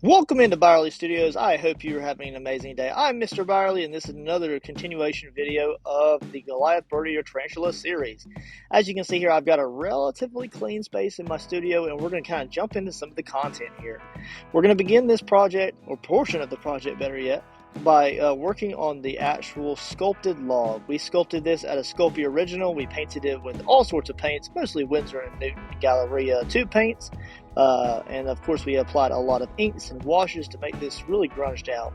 Welcome into ByerlyStudios. I hope you're having an amazing day. I'm Mr. Byerly, and this is another continuation video of the Goliath Birdeater Tarantula series. As you can see here, I've got a relatively clean space in my studio, and we're going to kind of jump into some of the content here. We're going to begin this project, or portion of the project better yet, by working on the actual sculpted log. We sculpted this at a Sculpey Original. We painted it with all sorts of paints, mostly Winsor and Newton Galleria tube paints. And of course we applied a lot of inks and washes to make this really grunged out.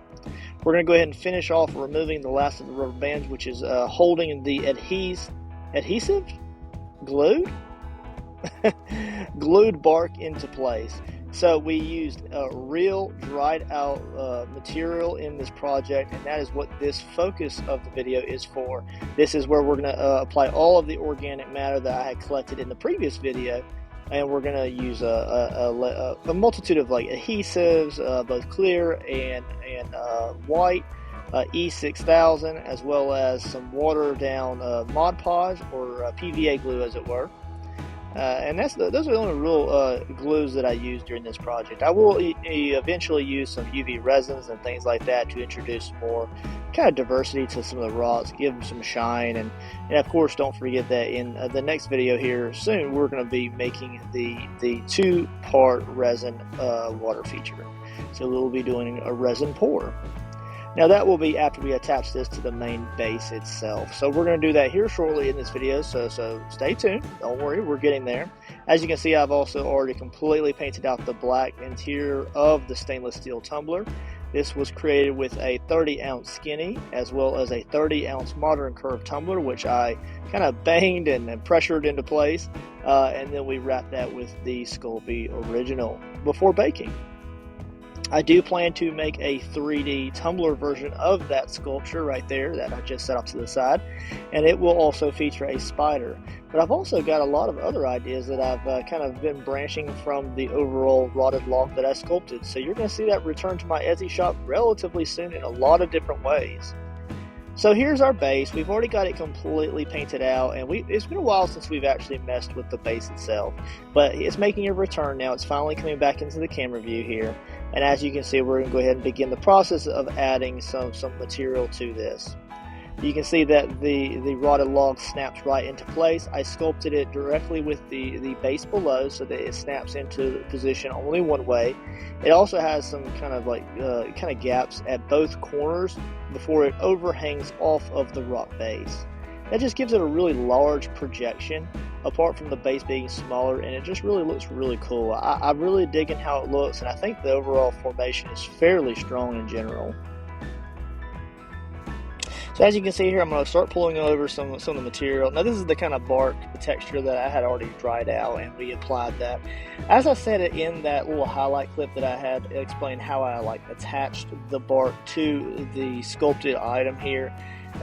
We're going to go ahead and finish off removing the last of the rubber bands, which is holding the adhesive glued glued bark into place. So we used real dried out material in this project, and that is what this focus of the video is for. This is where we're going to apply all of the organic matter that I had collected in the previous video. And we're going to use a multitude of like adhesives, both clear and white, E6000, as well as some watered down Mod Podge or PVA glue, as it were. And those are the only real glues that I use during this project. I will eventually use some UV resins and things like that to introduce more kind of diversity to some of the rocks, give them some shine, and of course don't forget that in the next video here soon we're going to be making the two-part resin water feature. So we'll be doing a resin pour. Now that will be after we attach this to the main base itself. So we're going to do that here shortly in this video, so stay tuned. Don't worry, we're getting there. As you can see, I've also already completely painted out the black interior of the stainless steel tumbler. This was created with a 30-ounce skinny as well as a 30-ounce modern curve tumbler, which I kind of banged and pressured into place. And then we wrapped that with the Sculpey Original before baking. I do plan to make a 3D tumbler version of that sculpture right there that I just set off to the side, and it will also feature a spider. But I've also got a lot of other ideas that I've kind of been branching from the overall rotted log that I sculpted. So you're going to see that return to my Etsy shop relatively soon in a lot of different ways. So here's our base. We've already got it completely painted out, and it's been a while since we've actually messed with the base itself, but it's making a return now. It's finally coming back into the camera view here, and as you can see, we're going to go ahead and begin the process of adding some material to this. You can see that the rotted log snaps right into place. I sculpted it directly with the base below so that it snaps into position only one way. It also has some kind of gaps at both corners before it overhangs off of the rock base. That just gives it a really large projection apart from the base being smaller, and it just really looks really cool. I'm really digging how it looks, and I think the overall formation is fairly strong in general. So as you can see here, I'm going to start pulling over some of the material. Now this is the kind of bark texture that I had already dried out, and we applied that. As I said in that little highlight clip that I had explained how I attached the bark to the sculpted item here,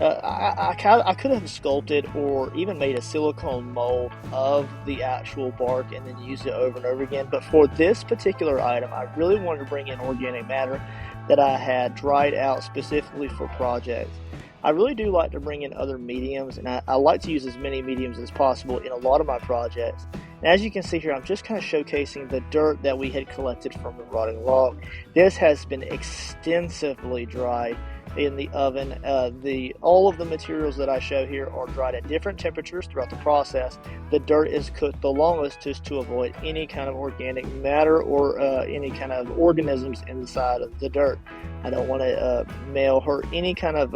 I could have sculpted or even made a silicone mold of the actual bark and then used it over and over again. But for this particular item, I really wanted to bring in organic matter that I had dried out specifically for projects. I really do like to bring in other mediums, and I like to use as many mediums as possible in a lot of my projects. And as you can see here, I'm just kind of showcasing the dirt that we had collected from the rotting log. This has been extensively dried in the oven. All of the materials that I show here are dried at different temperatures throughout the process. The dirt is cooked the longest just to avoid any kind of organic matter or any kind of organisms inside of the dirt. I don't want to mail hurt any kind of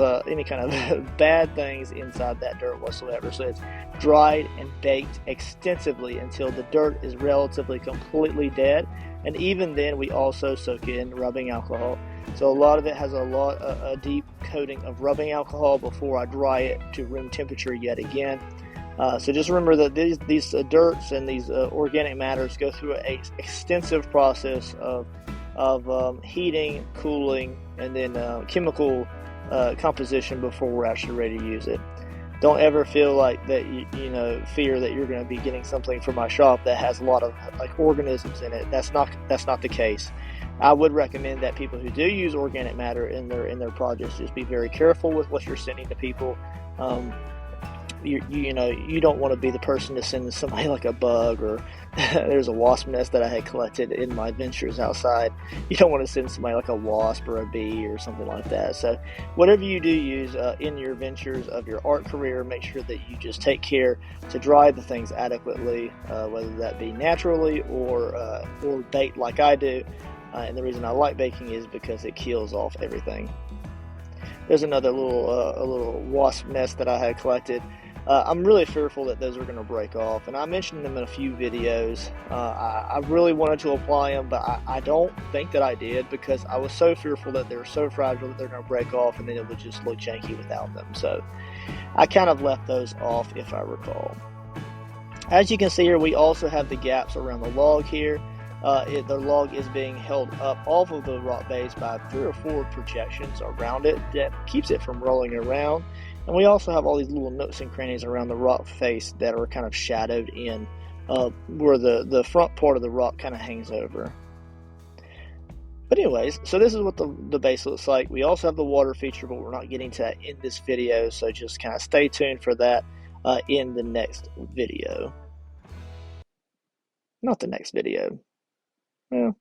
bad things inside that dirt whatsoever. So it's dried and baked extensively until the dirt is relatively completely dead. And even then, we also soak it in rubbing alcohol. So a lot of it has a deep coating of rubbing alcohol before I dry it to room temperature yet again. So just remember that these dirts and these organic matters go through an extensive process of heating, cooling, and then chemical composition before we're actually ready to use it. Don't ever feel like that fear that you're going to be getting something from my shop that has a lot of organisms in it. That's not the case. I would recommend that people who do use organic matter in their projects just be very careful with what you're sending to people. you know, you don't want to be the person to send somebody like a bug, or there's a wasp nest that I had collected in my ventures outside. You don't want to send somebody like a wasp or a bee or something like that. So whatever you do use in your ventures of your art career, make sure that you just take care to dry the things adequately, whether that be naturally or baked like I do. And the reason I like baking is because it kills off everything. There's another little wasp nest that I had collected. I'm really fearful that those are going to break off, and I mentioned them in a few videos. I really wanted to apply them, but I don't think that I did, because I was so fearful that they're so fragile that they're going to break off, and then it would just look janky without them. So I kind of left those off, if I recall. As you can see here, we also have the gaps around the log here. The log is being held up off of the rock base by 3 or 4 projections around it that keeps it from rolling around. And we also have all these little nooks and crannies around the rock face that are kind of shadowed in where the front part of the rock kind of hangs over. But anyways, so this is what the base looks like. We also have the water feature, but we're not getting to that in this video, so just kind of stay tuned for that in the next video. Not the next video. Well,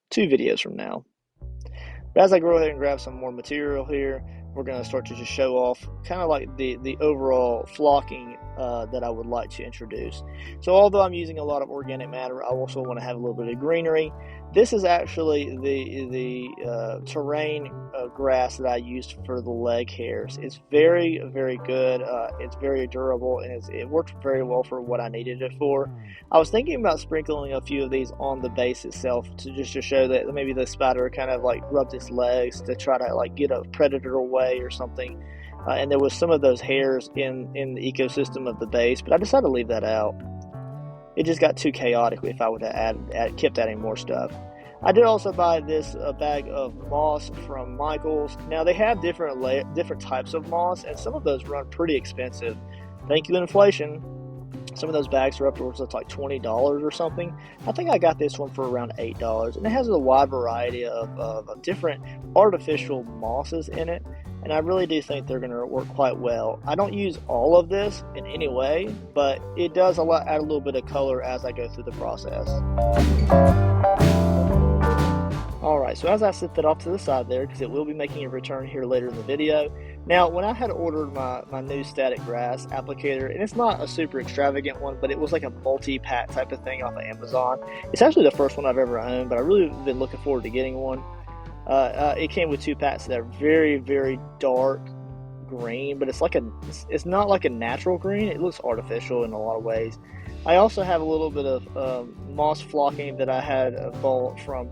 2 videos from now. But as I go ahead and grab some more material here, we're going to start to just show off kind of like the overall flocking that I would like to introduce. So although I'm using a lot of organic matter, I also want to have a little bit of greenery. This is actually the terrain grass that I used for the leg hairs. It's very, very good. It's very durable, and it worked very well for what I needed it for. I was thinking about sprinkling a few of these on the base itself to show that maybe the spider kind of like rubbed its legs to try to like get a predator away or something. And there was some of those hairs in the ecosystem of the base, but I decided to leave that out. It just got too chaotic if I would have kept adding more stuff. I did also buy this bag of moss from Michaels. Now they have different types of moss, and some of those run pretty expensive. Thank you, inflation. Some of those bags are upwards of like $20 or something. I think I got this one for around $8, and it has a wide variety of different artificial mosses in it, and I really do think they're going to work quite well. I don't use all of this in any way, but it does add a little bit of color as I go through the process. Alright, so as I set that off to the side there, because it will be making a return here later in the video. Now, when I had ordered my new static grass applicator, and it's not a super extravagant one, but it was like a multi-pack type of thing off of Amazon. It's actually the first one I've ever owned, but I really have been looking forward to getting one. It came with 2 packs that are very, very dark green, but it's not like a natural green. It looks artificial in a lot of ways. I also have a little bit of moss flocking that I had bought from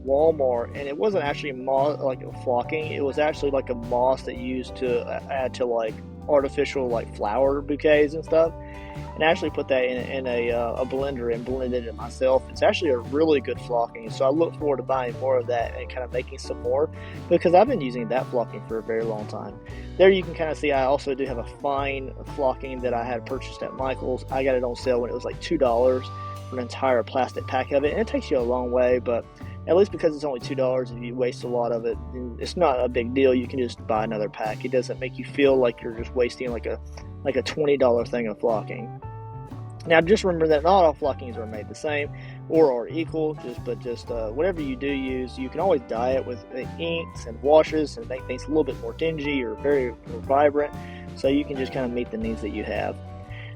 Walmart, and it wasn't actually moss like flocking. It was actually like a moss that you used to add to like artificial like flower bouquets and stuff. And I actually put that in a blender and blended it myself. It's actually a really good flocking, so I look forward to buying more of that and kind of making some more, because I've been using that flocking for a very long time. There you can kind of see I also do have a fine flocking that I had purchased at Michaels. I got it on sale when it was like $2 for an entire plastic pack of it, and it takes you a long way, but at least because it's only $2, if you waste a lot of it, it's not a big deal. You can just buy another pack. It doesn't make you feel like you're just wasting like a $20 thing of flocking. Now, just remember that not all flockings are made the same or are equal. Just whatever you do use, you can always dye it with inks and washes and make things a little bit more dingy or very vibrant. So you can just kind of meet the needs that you have.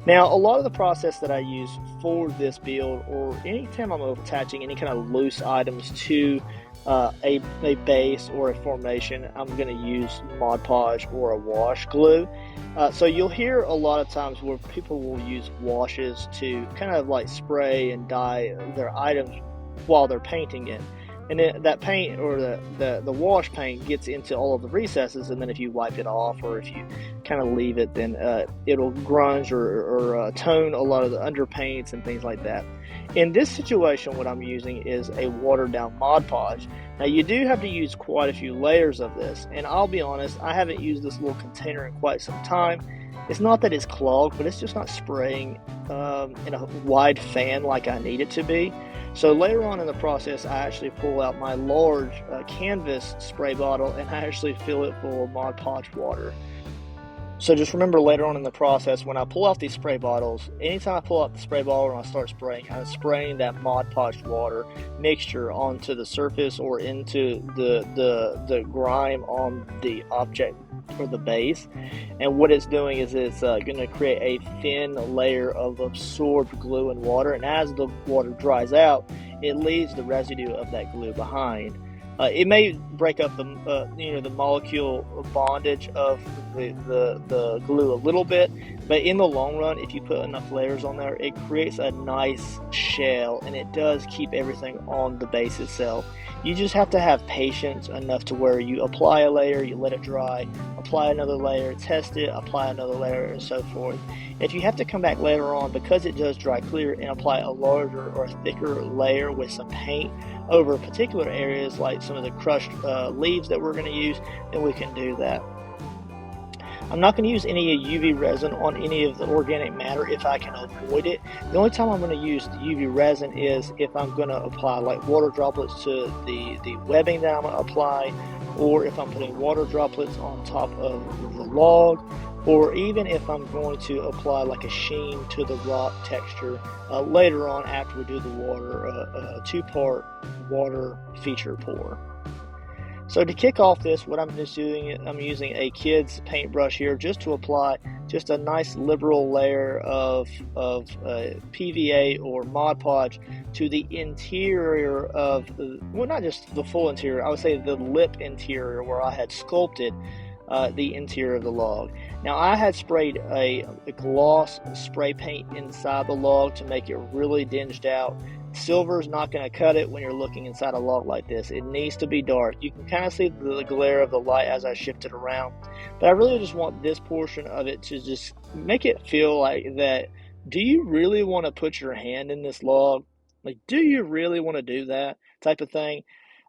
Now, a lot of the process that I use for this build, or anytime I'm attaching any kind of loose items to a base or a formation, I'm going to use Mod Podge or a wash glue. So you'll hear a lot of times where people will use washes to kind of like spray and dye their items while they're painting it. And then that paint or the wash paint gets into all of the recesses, and then if you wipe it off or if you kind of leave it, then it'll grunge or tone a lot of the underpaints and things like that. In this situation, what I'm using is a watered down Mod Podge. Now, you do have to use quite a few layers of this, and I'll be honest, I haven't used this little container in quite some time. It's not that it's clogged, but it's just not spraying in a wide fan like I need it to be. So later on in the process, I actually pull out my large canvas spray bottle and I actually fill it full of Mod Podge water. So just remember later on in the process, when I pull out these spray bottles, anytime I pull out the spray bottle and I start spraying, I'm spraying that Mod Podge water mixture onto the surface or into the grime on the object or the base. And what it's doing is it's going to create a thin layer of absorbed glue and water. And as the water dries out, it leaves the residue of that glue behind. It may break up the the molecule bondage of the glue a little bit, but in the long run, if you put enough layers on there, it creates a nice shell, and it does keep everything on the base itself. You just have to have patience enough to where you apply a layer, you let it dry, apply another layer, test it, apply another layer, and so forth. If you have to come back later on, because it does dry clear, and apply a larger or thicker layer with some paint over particular areas like some of the crushed leaves that we're going to use, then we can do that. I'm not going to use any UV resin on any of the organic matter if I can avoid it. The only time I'm going to use the UV resin is if I'm going to apply like water droplets to the webbing that I'm going to apply, or if I'm putting water droplets on top of the log, or even if I'm going to apply like a sheen to the rock texture later on after we do the water, two-part water feature pour. So to kick off this, what I'm just doing, I'm using a kid's paintbrush here just to apply just a nice liberal layer of PVA or Mod Podge to the interior of, well, not just the full interior, I would say the lip interior where I had sculpted the interior of the log. Now I had sprayed a gloss spray paint inside the log to make it really dinged out. Silver is not going to cut it when you're looking inside a log like this. It needs to be dark. You can kind of see the glare of the light as I shift it around. But I really just want this portion of it to just make it feel like that. Do you really want to put your hand in this log? Like, do you really want to do that type of thing?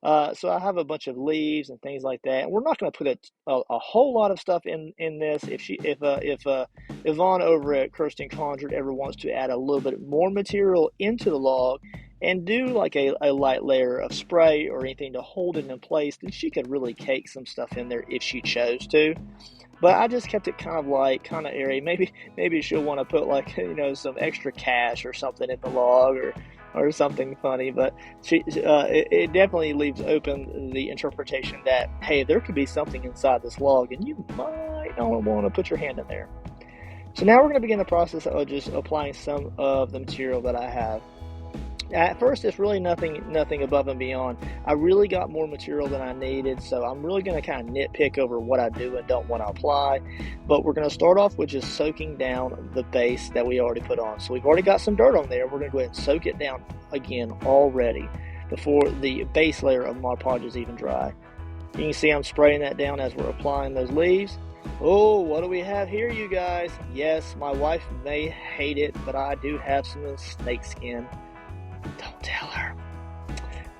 So I have a bunch of leaves and things like that. And we're not going to put a whole lot of stuff in this. If Yvonne over at Kirsten Conjured ever wants to add a little bit more material into the log and do like a light layer of spray or anything to hold it in place, then she could really cake some stuff in there if she chose to. But I just kept it kind of airy. Maybe she'll want to put like, some extra cash or something in the log or something funny, but it definitely leaves open the interpretation that, hey, there could be something inside this log and you might not want to put your hand in there. So now we're going to begin the process of just applying some of the material that I have. At first, it's really nothing above and beyond. I really got more material than I needed, so I'm really going to kind of nitpick over what I do and don't want to apply. But we're going to start off with just soaking down the base that we already put on. So we've already got some dirt on there. We're going to go ahead and soak it down again already before the base layer of Mod Podge is even dry. You can see I'm spraying that down as we're applying those leaves. Oh, what do we have here, you guys? Yes, my wife may hate it, but I do have some snake skin. Don't tell her.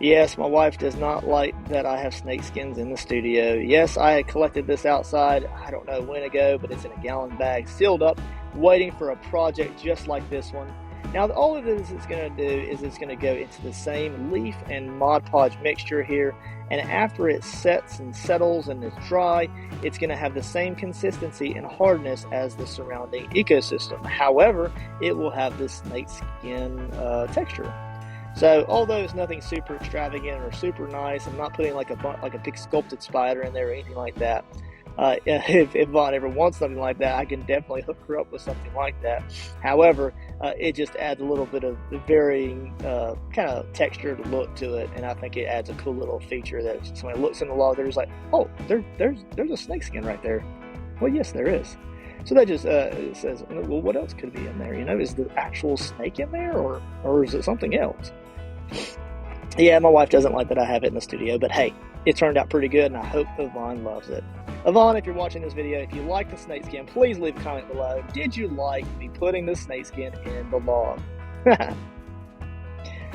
Yes, my wife does not like that I have snake skins in the studio. Yes, I had collected this outside, I don't know when ago, but it's in a gallon bag, sealed up, waiting for a project just like this one. Now, all of this is going to do is it's going to go into the same leaf and Mod Podge mixture here, and after it sets and settles and is dry, it's going to have the same consistency and hardness as the surrounding ecosystem. However, it will have this snake skin texture. So, although it's nothing super extravagant or super nice, I'm not putting like a big sculpted spider in there or anything like that. If Yvonne ever wants something like that, I can definitely hook her up with something like that. However, it just adds a little bit of varying kind of textured look to it, and I think it adds a cool little feature that somebody looks in the log, they're just like, oh, there's a snake skin right there. Well, yes, there is. So that just says, well, what else could be in there? Is the actual snake in there, or is it something else? Yeah, my wife doesn't like that I have it in the studio, but hey, it turned out pretty good, and I hope Yvonne loves it. Yvonne, if you're watching this video, if you like the snakeskin, please leave a comment below. Did you like me putting the snakeskin in the log?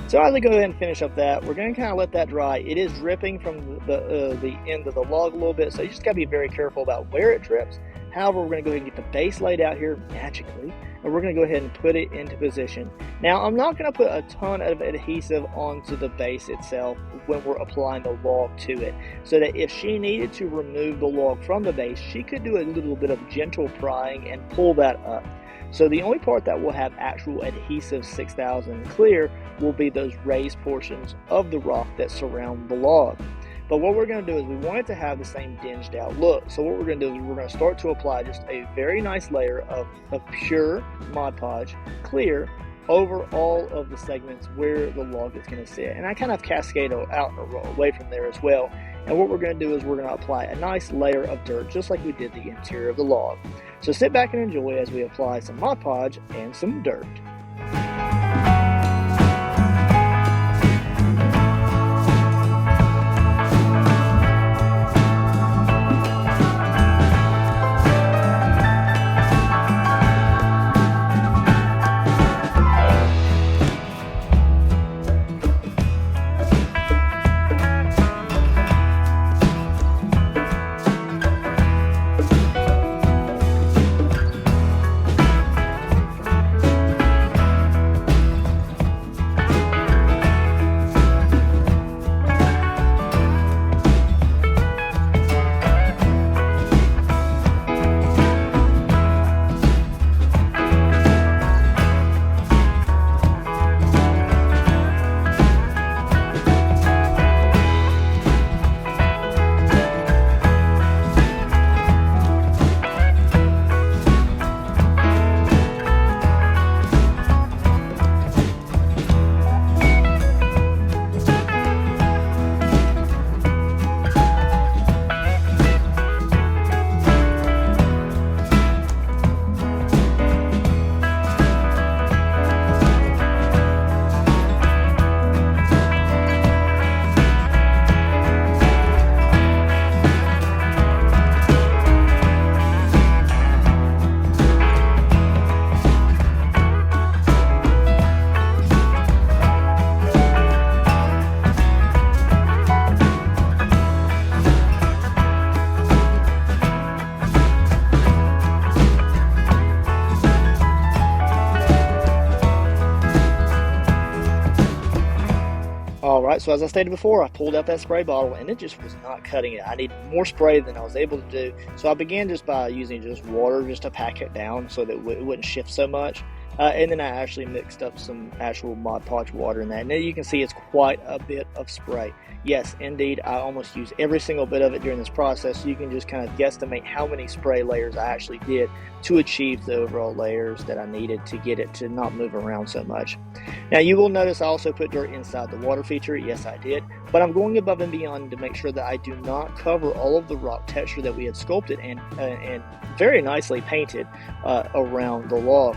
So as I go ahead and finish up that, we're going to kind of let that dry. It is dripping from the end of the log a little bit, so you just got to be very careful about where it drips. However, we're going to go ahead and get the base laid out here magically, and we're going to go ahead and put it into position. Now, I'm not going to put a ton of adhesive onto the base itself when we're applying the log to it, so that if she needed to remove the log from the base, she could do a little bit of gentle prying and pull that up. So the only part that will have actual adhesive 6000 clear will be those raised portions of the rock that surround the log. But what we're going to do is we want it to have the same dinged out look. So what we're going to do is we're going to start to apply just a very nice layer of pure Mod Podge clear over all of the segments where the log is going to sit. And I kind of cascade out away from there as well. And what we're going to do is we're going to apply a nice layer of dirt just like we did the interior of the log. So sit back and enjoy as we apply some Mod Podge and some dirt. Alright, so as I stated before, I pulled out that spray bottle and it just was not cutting it. I needed more spray than I was able to do. So I began just by using just water just to pack it down so that it wouldn't shift so much. And then I actually mixed up some actual Mod Podge water in that. And then you can see it's quite a bit of spray. Yes, indeed, I almost used every single bit of it during this process. So you can just kind of guesstimate how many spray layers I actually did to achieve the overall layers that I needed to get it to not move around so much. Now you will notice I also put dirt inside the water feature. Yes, I did. But I'm going above and beyond to make sure that I do not cover all of the rock texture that we had sculpted and very nicely painted around the log.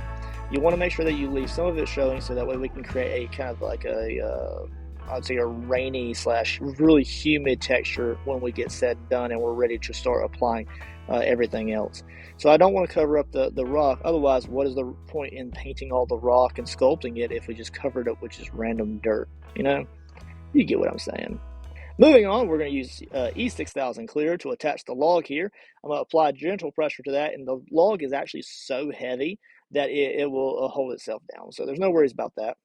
You want to make sure that you leave some of it showing so that way we can create a kind of like I'd say a rainy / really humid texture when we get said and done and we're ready to start applying everything else. So I don't want to cover up the rock. Otherwise, what is the point in painting all the rock and sculpting it if we just covered it with just random dirt? You know, you get what I'm saying. Moving on, we're going to use E6000 clear to attach the log here. I'm going to apply gentle pressure to that, and the log is actually so heavy that it will hold itself down. So there's no worries about that.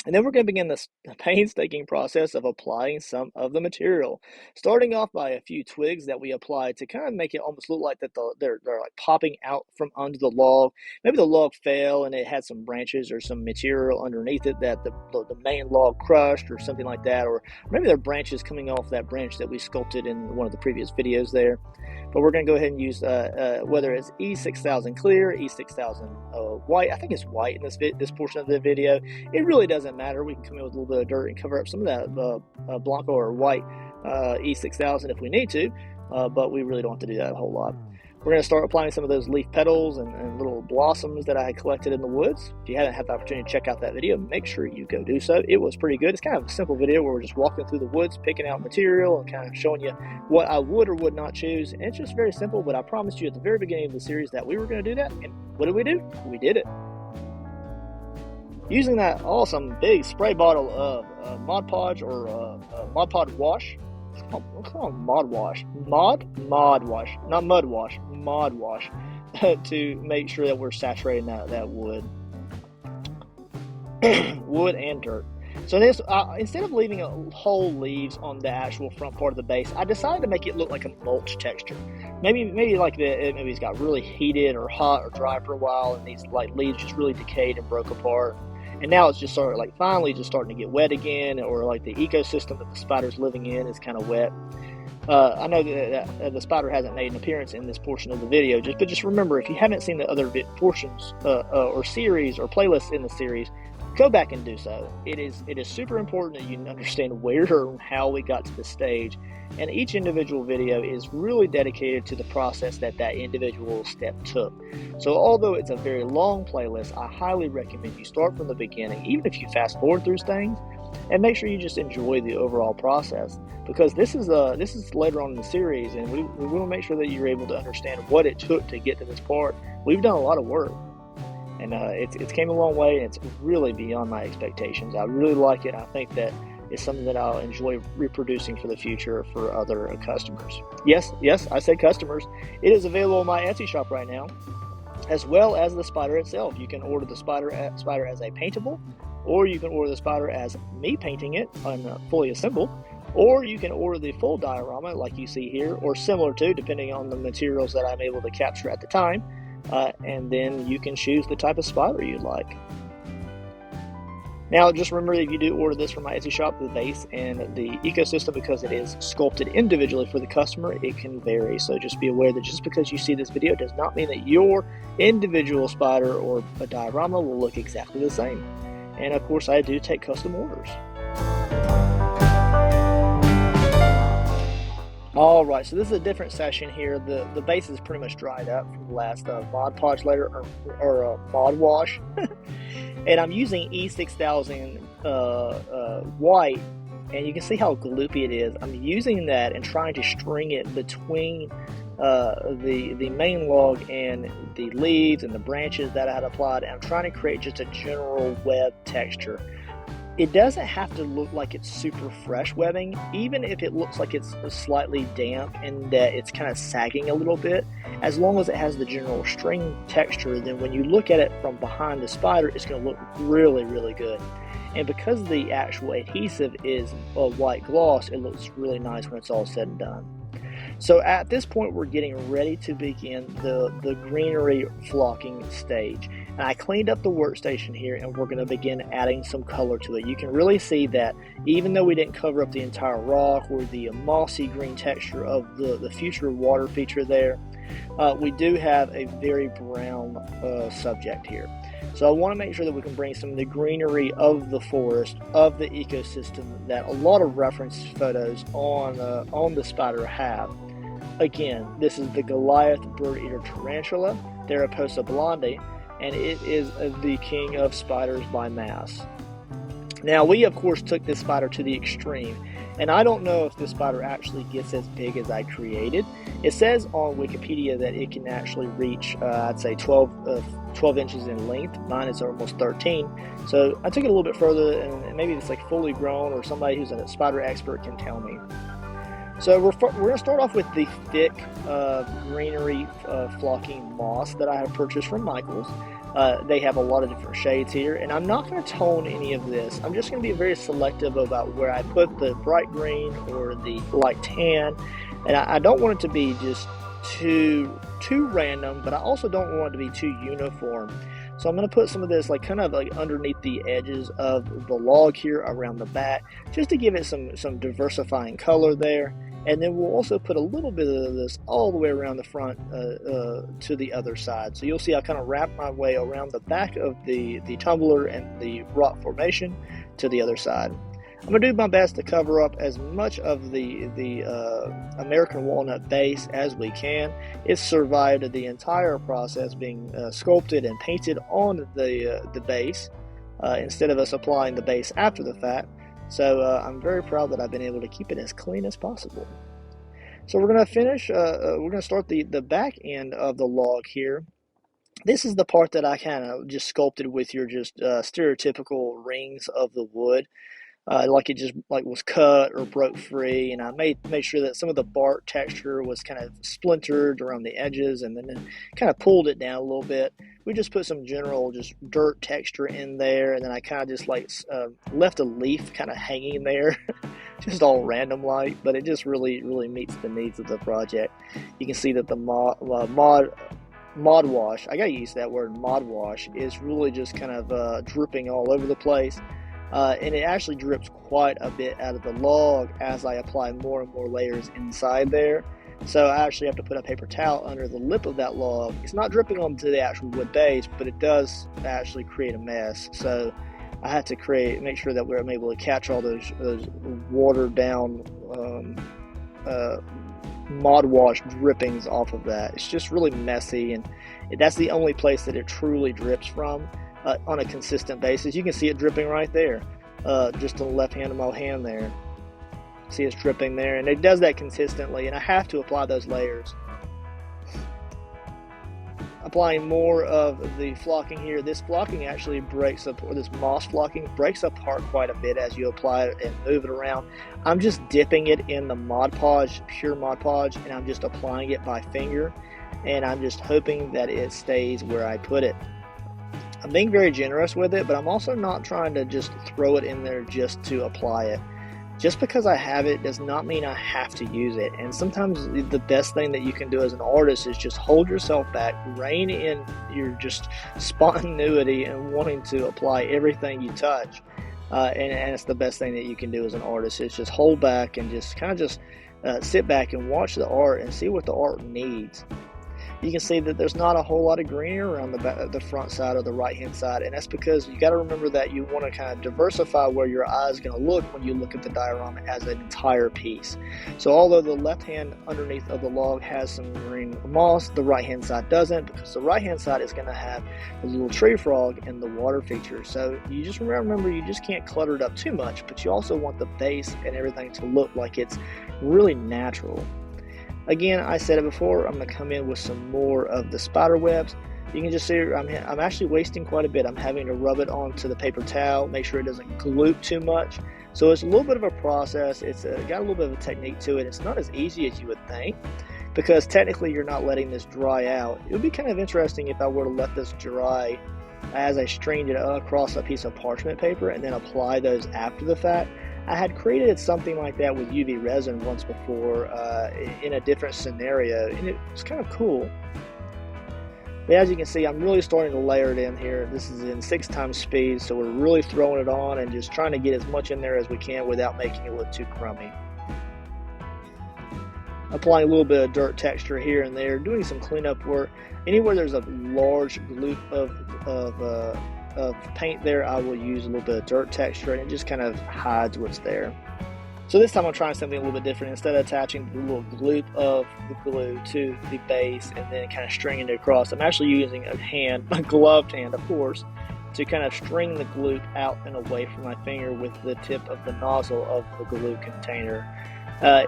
And then we're going to begin this painstaking process of applying some of the material, starting off by a few twigs that we applied to kind of make it almost look like that they're like popping out from under the log. Maybe the log fell and it had some branches or some material underneath it that the main log crushed or something like that, or maybe there are branches coming off that branch that we sculpted in one of the previous videos there. But we're going to go ahead and use whether it's E6000 clear, E6000 white. I think it's white in this portion of the video. It really doesn't matter. We can come in with a little bit of dirt and cover up some of that Blanco or white E6000 if we need to, but we really don't have to do that a whole lot. We're going to start applying some of those leaf petals and little blossoms that I had collected in the woods. If you haven't had the opportunity to check out that video, make sure you go do so. It was pretty good. It's kind of a simple video where we're just walking through the woods, picking out material and kind of showing you what I would or would not choose. And it's just very simple, but I promised you at the very beginning of the series that we were going to do that. And what did we do? We did it. Using that awesome big spray bottle of Mod Podge or Mod Podge wash, it's called mod wash. Mod wash. Not mud wash, mod wash. To make sure that we're saturating that wood. Wood and dirt. So this, instead of leaving whole leaves on the actual front part of the base, I decided to make it look like a mulch texture. Maybe like maybe it's got really heated or hot or dry for a while, and these like leaves just really decayed and broke apart. And now it's just sort of like finally just starting to get wet again, or like the ecosystem that the spider's living in is kind of wet. I know that the spider hasn't made an appearance in this portion of the video, but just remember, if you haven't seen the other portions or series or playlists in the series, go back and do so. It is super important that you understand where and how we got to this stage, and each individual video is really dedicated to the process that individual step took. So although it's a very long playlist, I highly recommend you start from the beginning, even if you fast forward through things, and make sure you just enjoy the overall process, because this is later on in the series, and we will make sure that you're able to understand what it took to get to this part. We've done a lot of work. And it's came a long way, and it's really beyond my expectations. I really like it. I think that it's something that I'll enjoy reproducing for the future for other customers. Yes, I said customers. It is available in my Etsy shop right now, as well as the spider itself. You can order the spider as a paintable, or you can order the spider as me painting it and fully assembled, or you can order the full diorama like you see here, or similar to, depending on the materials that I'm able to capture at the time. And then you can choose the type of spider you'd like. Now, just remember, if you do order this from my Etsy shop, the base and the ecosystem, because it is sculpted individually for the customer, it can vary. So just be aware that just because you see this video does not mean that your individual spider or a diorama will look exactly the same. And of course, I do take custom orders. Alright, so this is a different session here. The base is pretty much dried up from the last Mod Podge layer, or Mod Wash. And I'm using E6000 white, and you can see how gloopy it is. I'm using that and trying to string it between the main log and the leaves and the branches that I had applied, and I'm trying to create just a general web texture. It doesn't have to look like it's super fresh webbing, even if it looks like it's slightly damp and that it's kind of sagging a little bit. As long as it has the general string texture, then when you look at it from behind the spider, it's going to look really, really good. And because the actual adhesive is a white gloss, it looks really nice when it's all said and done. So at this point, we're getting ready to begin the greenery flocking stage. And I cleaned up the workstation here, and we're going to begin adding some color to it. You can really see that even though we didn't cover up the entire rock or the mossy green texture of the future water feature there, we do have a very brown subject here. So I want to make sure that we can bring some of the greenery of the forest, of the ecosystem that a lot of reference photos on the spider have. Again, this is the Goliath Birdeater Tarantula, Dioramas blondie, and it is the king of spiders by mass. Now, we of course took this spider to the extreme, and I don't know if this spider actually gets as big as I created. It says on Wikipedia that it can actually reach, I'd say 12 inches in length. Mine is almost 13. So I took it a little bit further, and maybe it's like fully grown, or somebody who's a spider expert can tell me. So we're going to start off with the thick greenery flocking moss that I have purchased from Michael's. They have a lot of different shades here, and I'm not going to tone any of this. I'm just going to be very selective about where I put the bright green or the light tan, and I don't want it to be just too random, but I also don't want it to be too uniform. So I'm going to put some of this kind of underneath the edges of the log here around the back, just to give it some diversifying color there. And then we'll also put a little bit of this all the way around the front to the other side. So you'll see I kind of wrap my way around the back of the tumbler and the rock formation to the other side. I'm going to do my best to cover up as much of the American walnut base as we can. It's survived the entire process being sculpted and painted on the base instead of us applying the base after the fact. So I'm very proud that I've been able to keep it as clean as possible. So we're going to finish, we're going to start the back end of the log here. This is the part that I kind of just sculpted with your just stereotypical rings of the wood. like it just like was cut or broke free, and I made sure that some of the bark texture was kind of splintered around the edges, and then kind of pulled it down a little bit. We just put some general just dirt texture in there, and then I kind of just like left a leaf kind of hanging there, just all random like, but it just really meets the needs of the project. You can see that the mod wash, I gotta use that word, mod wash, is really just kind of dripping all over the place. And it actually drips quite a bit out of the log as I apply more and more layers inside there. So I actually have to put a paper towel under the lip of that log. It's not dripping onto the actual wood base, but it does actually create a mess. So I had to make sure that I'm able to catch all those watered down mod wash drippings off of that. It's just really messy, and that's the only place that it truly drips from. On a consistent basis. You can see it dripping right there, just on the left hand of my hand there. See it's dripping there, and it does that consistently, and I have to apply those layers. Applying more of the flocking here. This flocking actually breaks up, or this moss flocking breaks apart quite a bit as you apply it and move it around. I'm just dipping it in the Mod Podge, pure Mod Podge, and I'm just applying it by finger, and I'm just hoping that it stays where I put it. I'm being very generous with it, but I'm also not trying to just throw it in there just to apply it. Just because I have it does not mean I have to use it. And sometimes the best thing that you can do as an artist is just hold yourself back, rein in your just spontaneity and wanting to apply everything you touch. And it's the best thing that you can do as an artist is just hold back and just kind of sit back and watch the art and see what the art needs. You can see that there's not a whole lot of greenery around the front side or the right hand side, and that's because you got to remember that you want to kind of diversify where your eye is going to look when you look at the diorama as an entire piece. So although the left hand underneath of the log has some green moss, the right hand side doesn't, because the right hand side is going to have the little tree frog and the water feature. So you just remember you just can't clutter it up too much, but you also want the base and everything to look like it's really natural. Again, I said it before, I'm going to come in with some more of the spider webs. You can just see I'm actually wasting quite a bit. I'm having to rub it onto the paper towel, make sure it doesn't gloop too much. So it's a little bit of a process. It's got a little bit of a technique to it. It's not as easy as you would think, because technically you're not letting this dry out. It would be kind of interesting if I were to let this dry as I strained it across a piece of parchment paper and then apply those after the fact. I had created something like that with UV resin once before in a different scenario, and it was kind of cool. But as you can see, I'm really starting to layer it in here. This is in 6x speed, so we're really throwing it on and just trying to get as much in there as we can without making it look too crummy. Applying a little bit of dirt texture here and there, doing some cleanup work. Anywhere there's a large gloop of paint there, I will use a little bit of dirt texture, and it just kind of hides what's there. So this time I'm trying something a little bit different. Instead of attaching the little gloop of the glue to the base and then kind of stringing it across, I'm actually using a gloved hand, of course, to kind of string the gloop out and away from my finger with the tip of the nozzle of the glue container.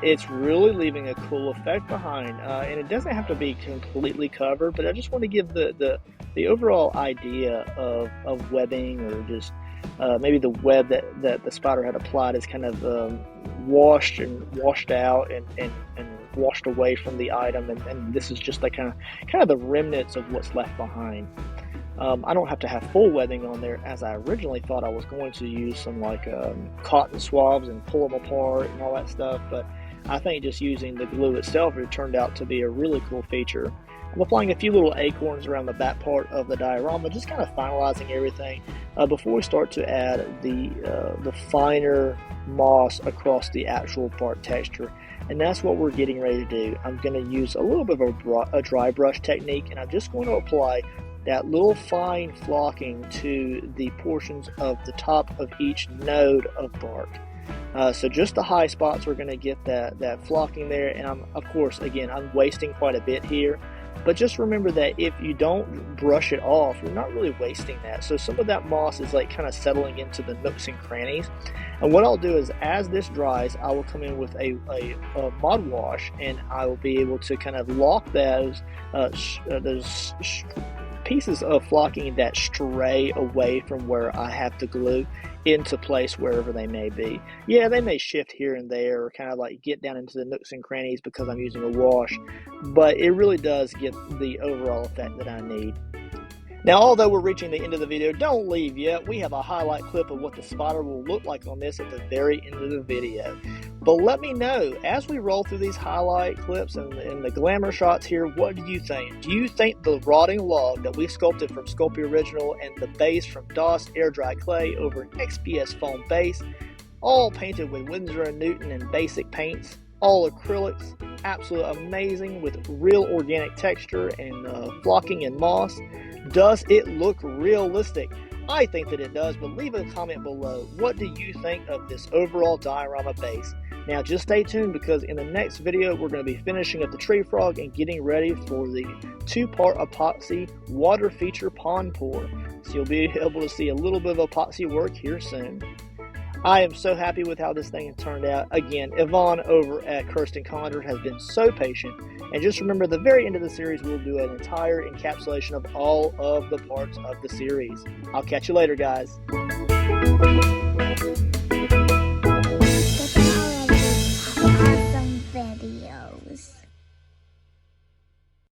It's really leaving a cool effect behind, and it doesn't have to be completely covered, but I just want to give the overall idea of webbing, or just maybe the web that the spider had applied is kind of washed out and washed away from the item, and this is just like kind of the remnants of what's left behind. I don't have to have full webbing on there as I originally thought I was going to use some like cotton swabs and pull them apart and all that stuff, but I think just using the glue itself, it turned out to be a really cool feature. I'm applying a few little acorns around the back part of the diorama, just kind of finalizing everything before we start to add the finer moss across the actual bark texture. And that's what we're getting ready to do. I'm going to use a little bit of a dry brush technique, and I'm just going to apply that little fine flocking to the portions of the top of each node of bark. So just the high spots, we're going to get that flocking there, and I'm wasting quite a bit here. But just remember that if you don't brush it off, you're not really wasting that. So some of that moss is like kind of settling into the nooks and crannies. And what I'll do is, as this dries, I will come in with a mod pieces of flocking that stray away from where I have to glue into place wherever they may be. Yeah, they may shift here and there or kind of like get down into the nooks and crannies because I'm using a wash, but it really does get the overall effect that I need. Now, although we're reaching the end of the video, don't leave yet. We have a highlight clip of what the spider will look like on this at the very end of the video. But let me know, as we roll through these highlight clips and the glamour shots here, what do you think? Do you think the rotting log that we sculpted from Sculpey Original and the base from DOS Air Dry Clay over an XPS foam base, all painted with Winsor & Newton and basic paints, all acrylics, absolutely amazing with real organic texture and flocking and moss, does it look realistic? I think that it does, but leave a comment below. What do you think of this overall diorama base? Now just stay tuned, because in the next video we're going to be finishing up the tree frog and getting ready for the 2-part epoxy water feature pond pour. So you'll be able to see a little bit of epoxy work here soon. I am so happy with how this thing has turned out. Again, Yvonne over at Kirsten Condor has been so patient. And just remember, at the very end of the series, we'll do an entire encapsulation of all of the parts of the series. I'll catch you later, guys.